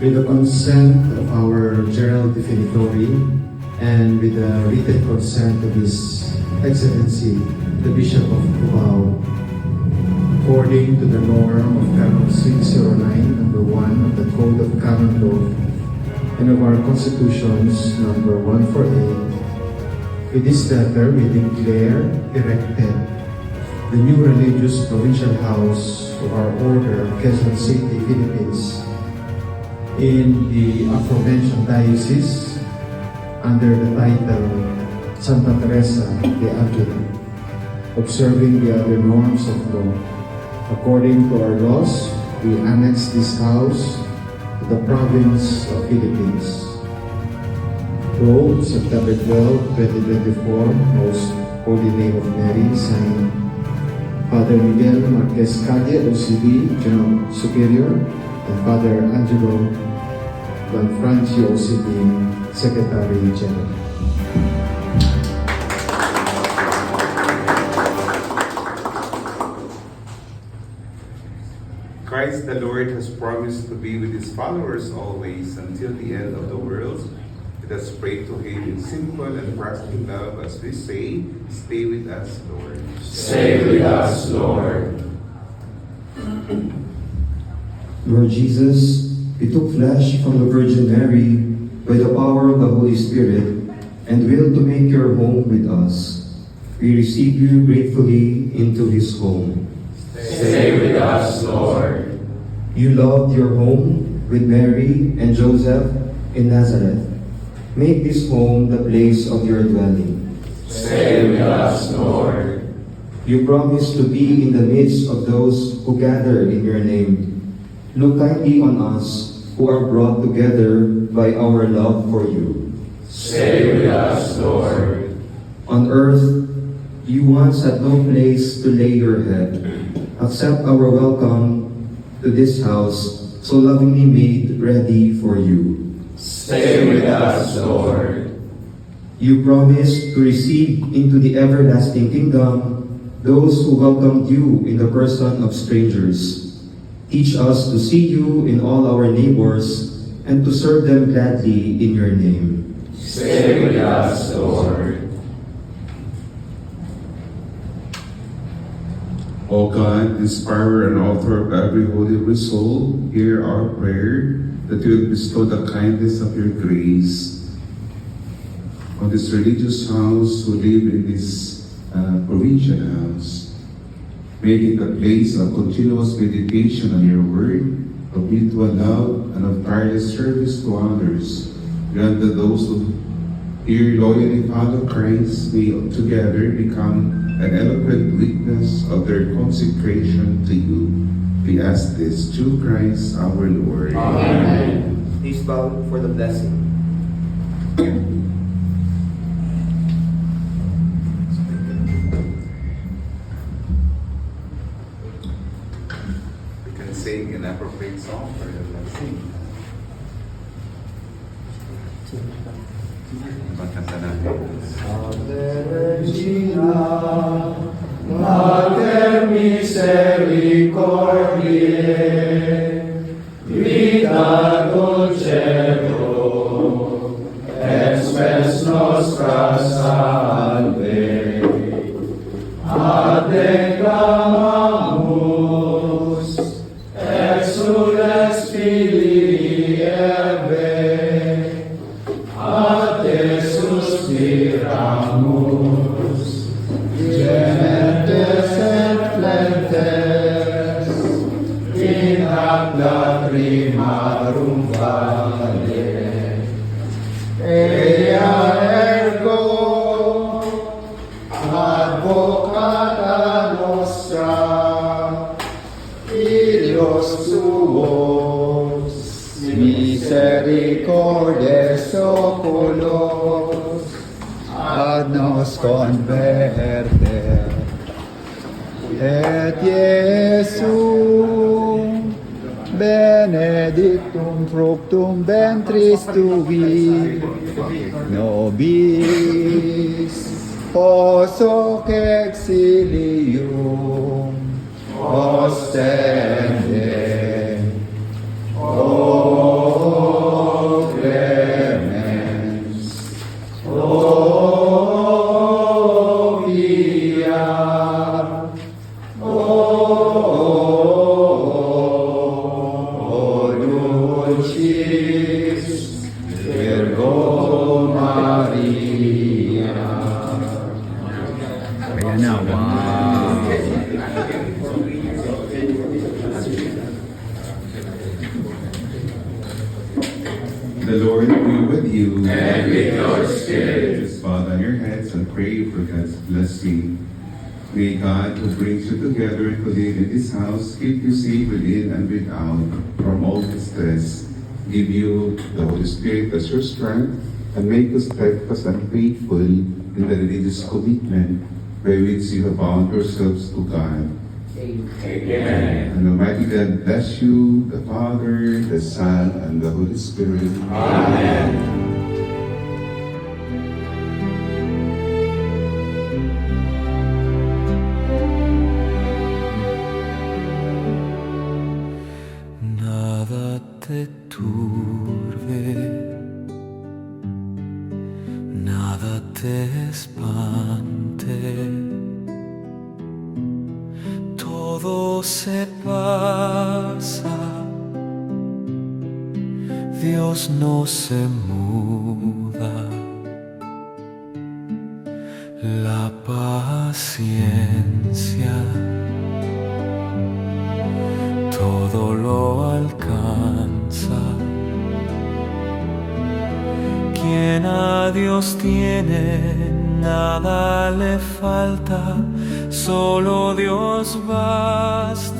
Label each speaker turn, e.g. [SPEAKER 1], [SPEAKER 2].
[SPEAKER 1] With the consent of our General Definitory and with the written consent of His Excellency, the Bishop of Cubao, according to the norm of Canon 609, number 1 of the Code of Canon Law, and of our Constitutions, number 148, with this letter we declare erected the new religious provincial house of our order, Quezon City, Philippines, in the aforementioned diocese under the title Santa Teresa de Avila, observing the other norms of law. According to our laws, we annex this house to the province of Philippines. Rome, September 12, 2024, Most Holy Name of Mary, signed Father Miguel Marquez Calle, OCD, General Superior, and Father Angelo Lanfrancio, OCD, Secretary General.
[SPEAKER 2] Christ the Lord has promised to be with His followers always until the end of the world. Let us pray to Him in simple and trusting love as we say, "Stay with us, Lord."
[SPEAKER 3] Stay with us, Lord.
[SPEAKER 4] Lord Jesus, you took flesh from the Virgin Mary by the power of the Holy Spirit and willed to make your home with us. We receive you gratefully into His home.
[SPEAKER 3] Stay with us, Lord.
[SPEAKER 4] You loved your home with Mary and Joseph in Nazareth. Make this home the place of your dwelling.
[SPEAKER 3] Stay with us, Lord.
[SPEAKER 4] You promised to be in the midst of those who gather in your name. Look kindly on us who are brought together by our love for you.
[SPEAKER 3] Stay with us, Lord.
[SPEAKER 4] On earth, you once had no place to lay your head. Accept our welcome to this house, so lovingly made ready for you.
[SPEAKER 3] Stay with us, Lord.
[SPEAKER 4] You promised to receive into the everlasting kingdom those who welcomed you in the person of strangers. Teach us to see you in all our neighbors and to serve them gladly in your name.
[SPEAKER 3] Stay with us, Lord.
[SPEAKER 2] O God, inspirer and author of every holy soul, hear our prayer that you will bestow the kindness of your grace on this religious house who live in this provincial house. Make it a place of continuous meditation on your word, of mutual love, and of tireless service to others. Grant that those who here loyally follow Christ may together become an eloquent witness of their consecration to you. We ask this through Christ our Lord.
[SPEAKER 3] Amen.
[SPEAKER 4] Please bow for the blessing.
[SPEAKER 2] We can sing an appropriate song for the blessing. Magkanta natin.
[SPEAKER 3] Mater misericordiae, vita dulcedo, et spes nostra salve. Adeclamamus, exules Filii Eve, a te suspiramus, gementes et flentes, in hac lacrimarum vale. Ea ergo, advocata nostra, Filios tuos, misericordes oculos, ad nos converte. Et Iesum benedictum fructum ventris tui, nobis os hoc exilium ostende. O Dulcis Virgo Maria. Ayan na, wow.
[SPEAKER 2] The Lord be with you. And with your spirit. Just bow down your heads and pray for God's blessing. May God, who brings you together and live in this house, keep you safe within and without from all distress. Give you the Holy Spirit as your strength, and make you steadfast and faithful in the religious commitment by which you have bound yourselves to God. Amen. And Almighty God bless you, the Father, the Son, and the Holy Spirit. Amen.
[SPEAKER 5] Nada te turbe, nada te espante, todo se pasa, Dios no se muda, la paciencia todo lo alcanza. Quien a Dios tiene, nada le falta, solo Dios basta.